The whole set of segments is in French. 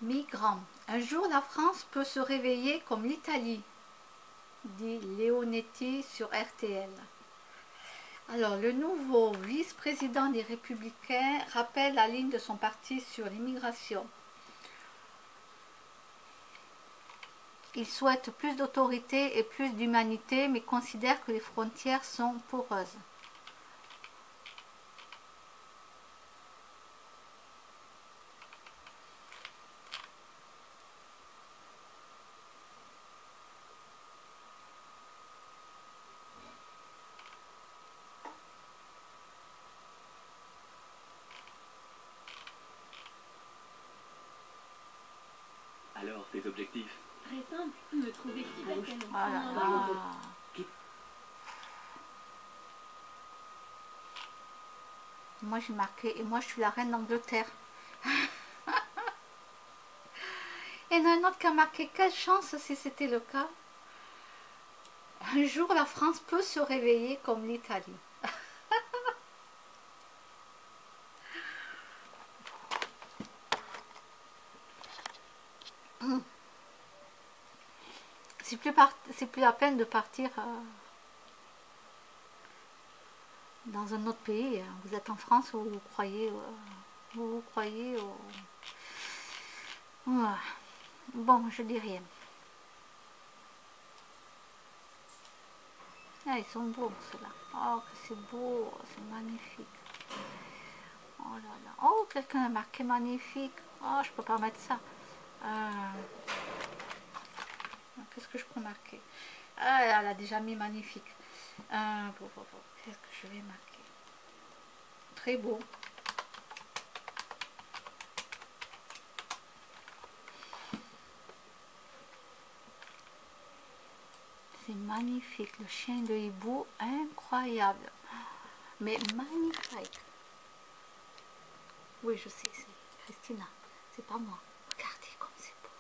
Migrants. Un jour, la France peut se réveiller comme l'Italie, dit Leonetti sur RTL. Alors, le nouveau vice-président des Républicains rappelle la ligne de son parti sur l'immigration. Il souhaite plus d'autorité et plus d'humanité, mais considère que les frontières sont poreuses. Alors, tes objectifs? Très simple, me trouver si belle. Moi j'ai marqué, et moi je suis la reine d'Angleterre. Et il y en a un autre qui a marqué, quelle chance si c'était le cas. Un jour la France peut se réveiller comme l'Italie. C'est plus la peine de partir dans un autre pays. Vous êtes en France ou vous croyez au... Ouais. Bon, je dis rien. Ah, ils sont beaux ceux-là. Oh, que c'est beau, c'est magnifique. Oh là là. Oh, quelqu'un a marqué magnifique. Oh, je peux pas mettre ça. Qu'est-ce que je peux marquer? Ah, elle a déjà mis magnifique. Qu'est-ce que je vais marquer? Très beau. C'est magnifique. Le chien de hibou, incroyable. Mais magnifique. Oui, je sais, c'est Christina. C'est pas moi. Regardez comme c'est beau.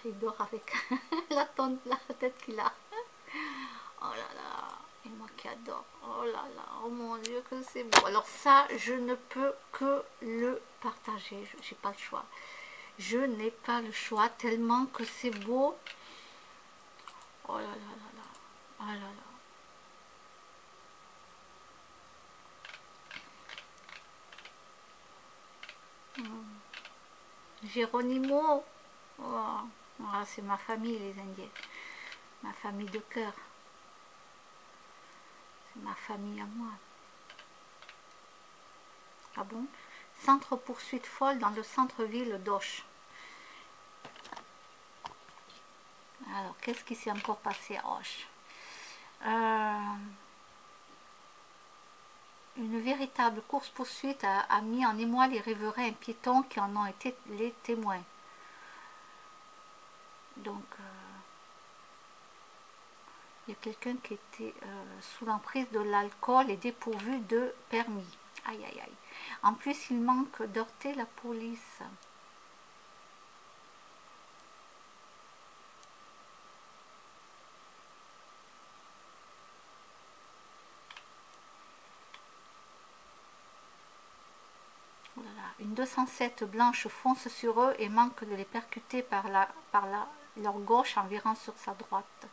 Il dort avec la tête qu'il a. Oh là là. Et moi qui adore. Oh là là. Oh mon Dieu, que c'est beau. Alors ça, je ne peux que le partager. Je n'ai pas le choix. Je n'ai pas le choix tellement que c'est beau. Oh là là là là. Oh là là. Geronimo. Oh. Ah, c'est ma famille, les Indiens. Ma famille de cœur. C'est ma famille à moi. Ah bon? Centre poursuite folle dans le centre-ville d'Auch. Alors, qu'est-ce qui s'est encore passé à Auch? Une véritable course-poursuite a mis en émoi les riverains et piétons qui en ont été les témoins. Donc, il y a quelqu'un qui était sous l'emprise de l'alcool et dépourvu de permis. Aïe, aïe, aïe. En plus, il manque d'heurter la police. Une 207 blanche fonce sur eux et manque de les percuter par leur gauche en virant sur sa droite.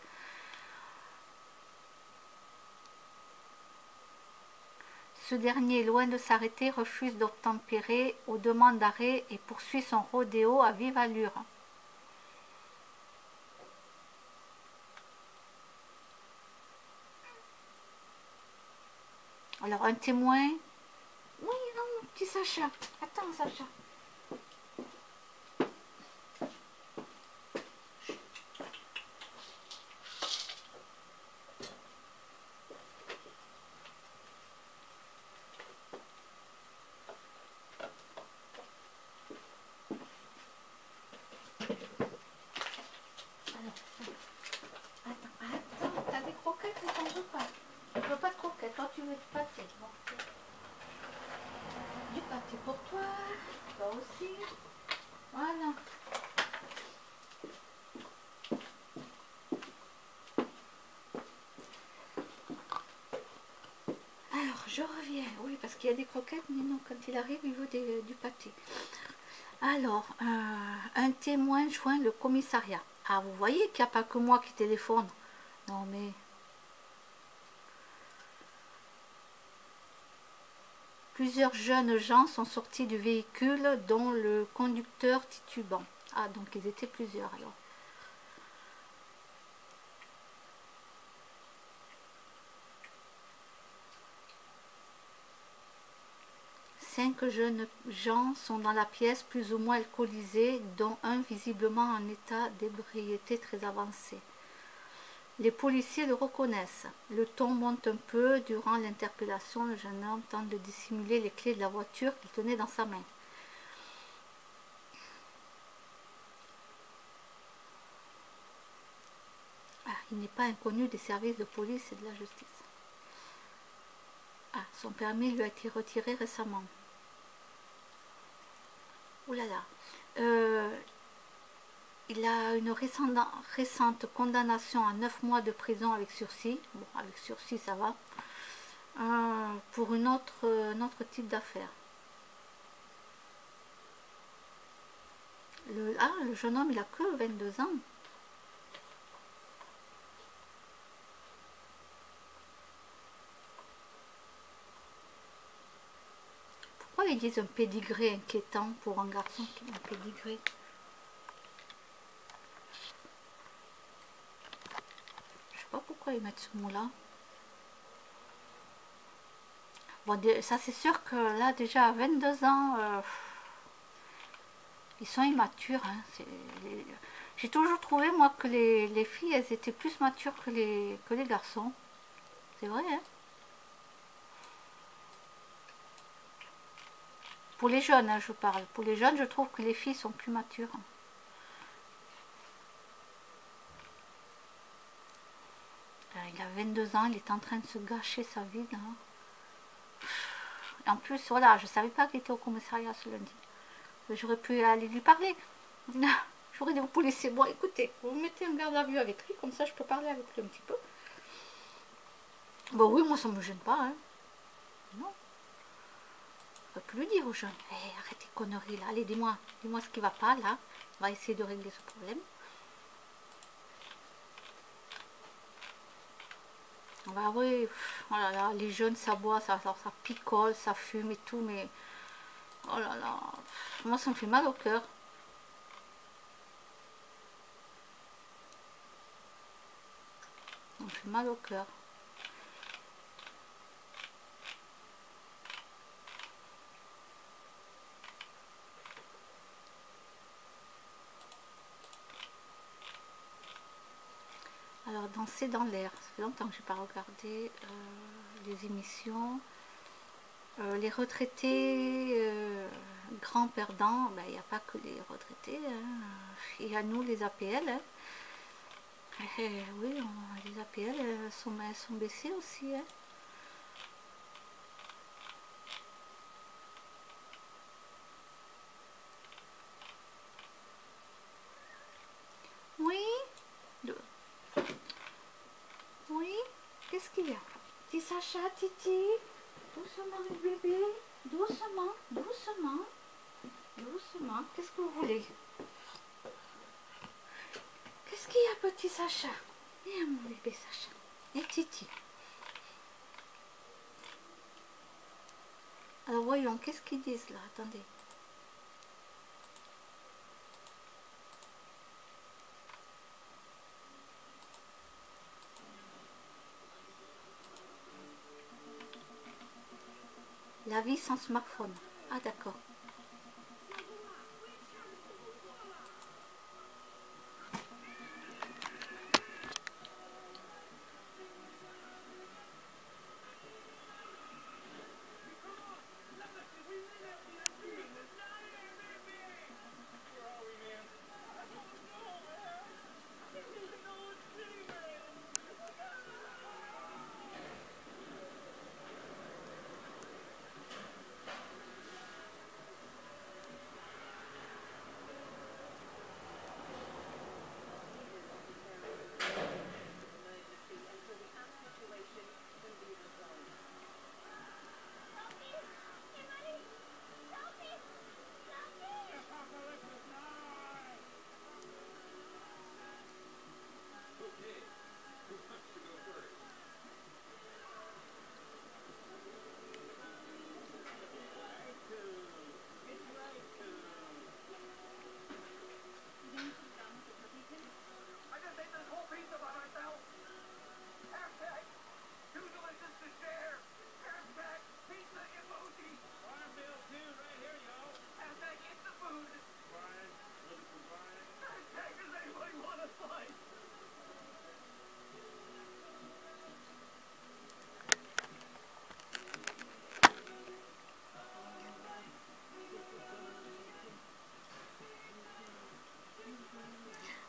Ce dernier, loin de s'arrêter, refuse d'obtempérer aux demandes d'arrêt et poursuit son rodéo à vive allure. Alors un témoin... Oui, non, petit Sacha. Attends, Sacha. Attends, t'as des croquettes, mais t'en veux pas. Tu veux pas de croquettes, toi tu veux du pâté. Bon. Du pâté pour toi. Bon. qu'il y a des croquettes, mais non, quand il arrive, il veut du pâté. Alors, un témoin joint le commissariat. Ah, vous voyez qu'il n'y a pas que moi qui téléphone. Non, mais... Plusieurs jeunes gens sont sortis du véhicule, dont le conducteur titubant. Ah, donc ils étaient plusieurs alors. Cinq jeunes gens sont dans la pièce, plus ou moins alcoolisés, dont un visiblement en état d'ébriété très avancé. Les policiers le reconnaissent. Le ton monte un peu. Durant l'interpellation, le jeune homme tente de dissimuler les clés de la voiture qu'il tenait dans sa main. Ah, il n'est pas inconnu des services de police et de la justice. Ah, son permis lui a été retiré récemment. Ouh là là. Il a une récente condamnation à 9 mois de prison avec sursis. Bon, avec sursis, ça va. Pour un autre type d'affaire. Le jeune homme, il a que 22 ans. Pourquoi ils disent un pédigré inquiétant pour un garçon qui a un pédigré? Je sais pas pourquoi ils mettent ce mot-là. Bon, ça c'est sûr que là, déjà à 22 ans, ils sont immatures. Hein. J'ai toujours trouvé, moi, que les filles, elles étaient plus matures que les garçons. C'est vrai, hein. Pour les jeunes, hein, je parle. Pour les jeunes, je trouve que les filles sont plus matures. Il a 22 ans, il est en train de se gâcher sa vie. Là. Et en plus, voilà, je ne savais pas qu'il était au commissariat ce lundi. J'aurais pu aller lui parler. J'aurais dit, vous pouvez laisser. Bon, écoutez, vous mettez un garde à vue avec lui, comme ça je peux parler avec lui un petit peu. Bon, oui, moi ça ne me gêne pas. Hein. Non. On ne peut plus lui dire aux jeunes, hey, arrêtez les conneries là, allez, dis-moi ce qui ne va pas là. On va essayer de régler ce problème. Bah oui, oh là là, les jeunes ça boit, ça picole, ça fume et tout, mais oh là là, moi ça me fait mal au cœur. Ça me fait mal au cœur. Alors, danser dans l'air, ça fait longtemps que je n'ai pas regardé les émissions. Les retraités grands perdants, il n'y a pas que les retraités, hein. Il y a nous les APL. Hein. Oui, les APL sont baissées aussi. Hein. Oui. Oui. Qu'est-ce qu'il y a? Petit Sacha, Titi. Doucement le bébé. Doucement, doucement. Doucement. Qu'est-ce que vous voulez? Qu'est-ce qu'il y a, petit Sacha? Viens, mon bébé Sacha. Et Titi. Alors voyons, qu'est-ce qu'ils disent là? Attendez. La vie sans smartphone. Ah d'accord.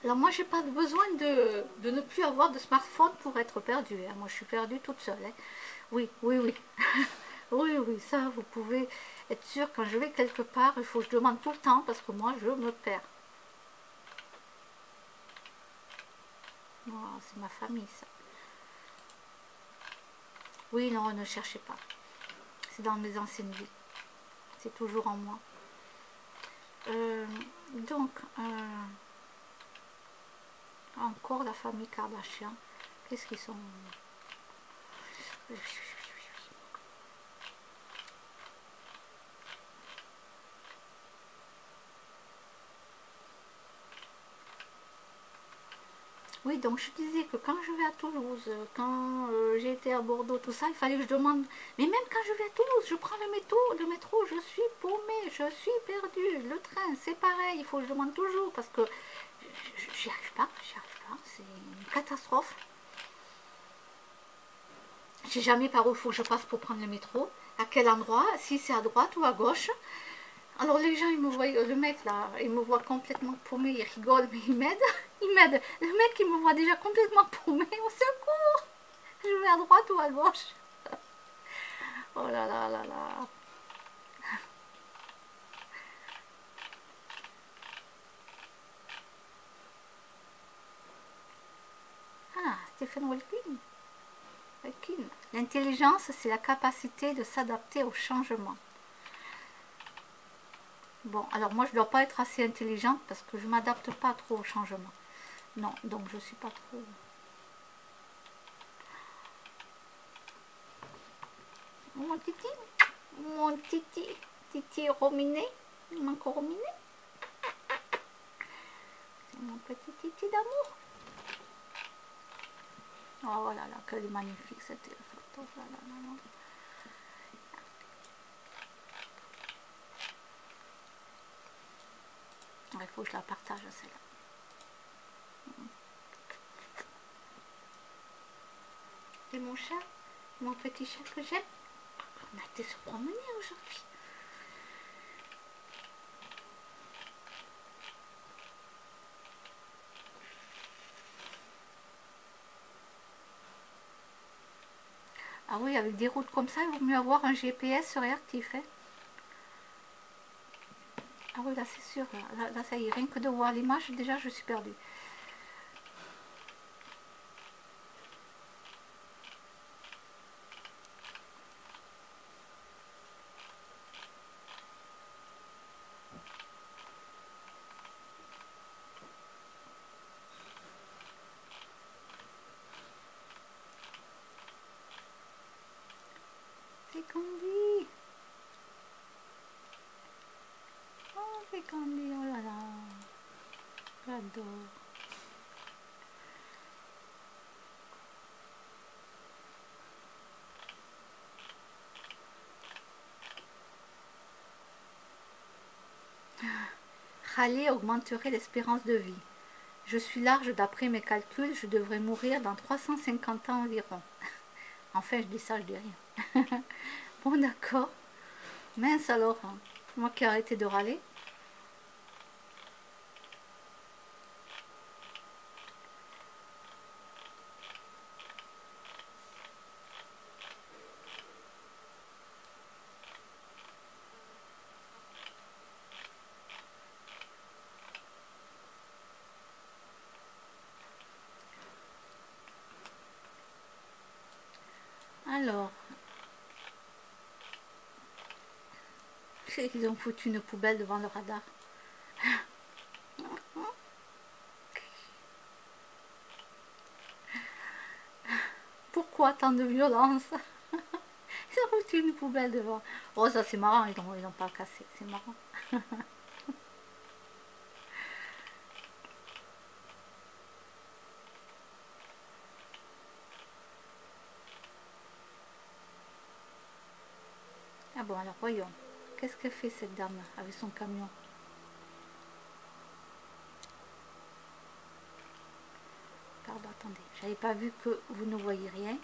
Alors moi, j'ai pas besoin de ne plus avoir de smartphone pour être perdue, hein. Moi, je suis perdue toute seule, hein. Oui, oui, oui. Oui, oui, ça, vous pouvez être sûr, quand je vais quelque part, il faut que je demande tout le temps, parce que moi, je me perds. Oh, c'est ma famille, ça. Oui, non, ne cherchez pas. C'est dans mes anciennes vies. C'est toujours en moi. Euh, donc, encore la famille Kardashian. Qu'est-ce qu'ils sont? Oui, donc je disais que quand je vais à Toulouse, quand j'ai été à Bordeaux, tout ça, il fallait que je demande. Mais même quand je vais à Toulouse, je prends le métro, je suis paumée, je suis perdue. Le train, c'est pareil, il faut que je demande toujours parce que j'y arrive pas, c'est une catastrophe. Je sais jamais par où il faut que je passe pour prendre le métro, à quel endroit, si c'est à droite ou à gauche. Alors les gens, ils me voient, le mec là, il me voit complètement paumé, il rigole, mais il m'aide. Il m'aide. Le mec, il me voit déjà complètement paumé, au secours. Je vais à droite ou à gauche. Oh là là là là. Ah, Stephen Hawking. L'intelligence, c'est la capacité de s'adapter au changement. Bon, alors moi, je ne dois pas être assez intelligente parce que je ne m'adapte pas trop au changement. Non, donc je ne suis pas trop... Mon titi Rominé, mon Rominé, c'est mon petit titi d'amour. Oh là là, quelle est magnifique cette photo. Là, là, là, là. Il faut que je la partage celle-là. Et mon chat, mon petit chat que j'aime, on a été se promener aujourd'hui. Ah oui, avec des routes comme ça, il vaut mieux avoir un GPS réactif. Hein. Ah oui, là c'est sûr, là ça y est, rien que de voir l'image, déjà je suis perdue. C'est Candy. Oh, c'est Candy, oh là là. J'adore. Râler augmenterait l'espérance de vie. Je suis large d'après mes calculs, je devrais mourir dans 350 ans environ. Enfin, je dis ça, je dis rien. Bon, d'accord. Mince alors, hein. Moi qui ai arrêté de râler. Alors, ils ont foutu une poubelle devant le radar. Pourquoi tant de violence? Ils ont foutu une poubelle devant. Oh, ça c'est marrant, ils n'ont pas cassé, c'est marrant. Ah bon, alors voyons. Qu'est-ce que fait cette dame avec son camion? Pardon, attendez, j'avais pas vu que vous ne voyez rien.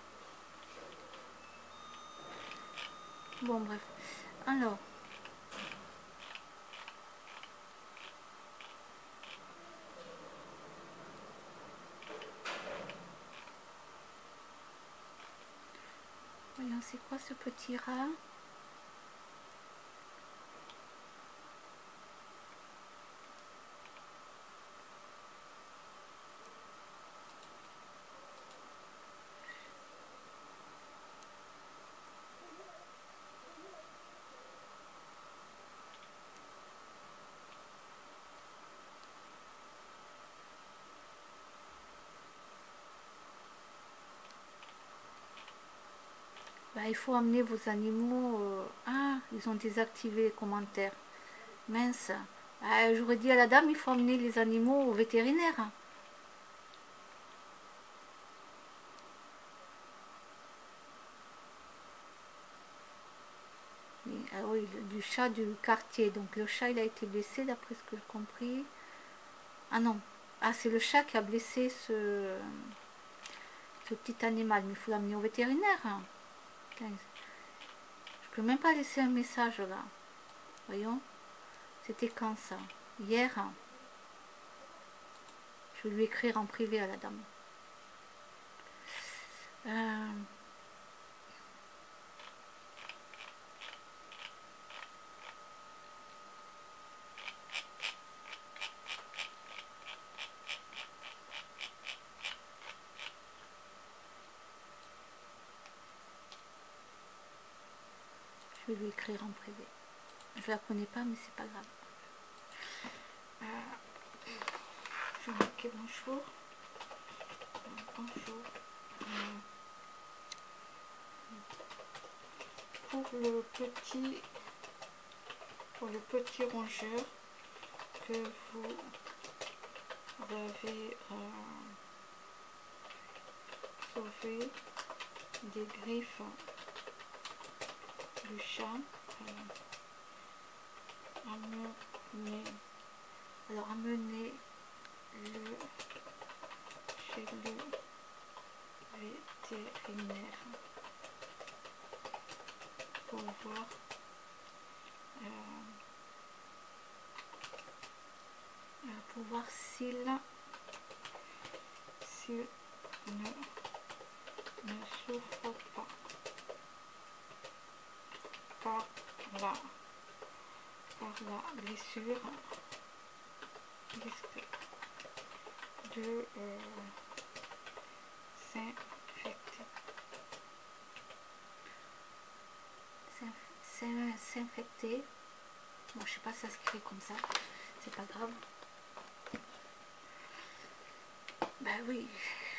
Bon, bref. Alors, C'est quoi ce petit rat? Bah, il faut amener vos animaux. Ah, ils ont désactivé les commentaires. Mince. Ah, j'aurais dit à la dame, il faut amener les animaux au vétérinaire. Ah oui, du chat du quartier. Donc le chat, il a été blessé, d'après ce que j'ai compris. Ah non. Ah, c'est le chat qui a blessé ce petit animal. Mais il faut l'amener au vétérinaire. Je peux même pas laisser un message là. Voyons. C'était quand ça? Hier. Je vais lui écrire en privé à la dame. Je vais lui écrire en privé. Je la connais pas, mais c'est pas grave. Je vais marquer bonjour. Bonjour. Pour le petit rongeur que vous avez sauvé des griffes du chat, amenez-le chez le vétérinaire pour voir s'il ne souffre pas par la blessure, risque de s'infecter. Bon, je sais pas si ça s'écrit comme ça, c'est pas grave. Ben oui,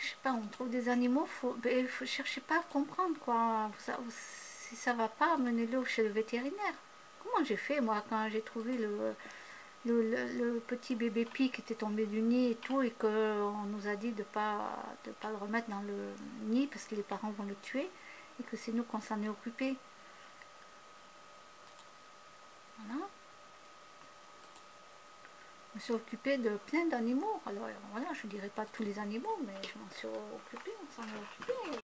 je sais pas, on trouve des animaux, faut chercher pas à comprendre quoi. Si ça va pas, amenez-le chez le vétérinaire. Comment j'ai fait moi quand j'ai trouvé le petit bébé pie qui était tombé du nid et tout, et qu'on nous a dit de pas le remettre dans le nid parce que les parents vont le tuer, et que c'est nous qu'on s'en est occupé. Voilà. Je me suis occupée de plein d'animaux. Alors voilà, je dirais pas tous les animaux, mais je m'en suis occupée, on s'en est occupé.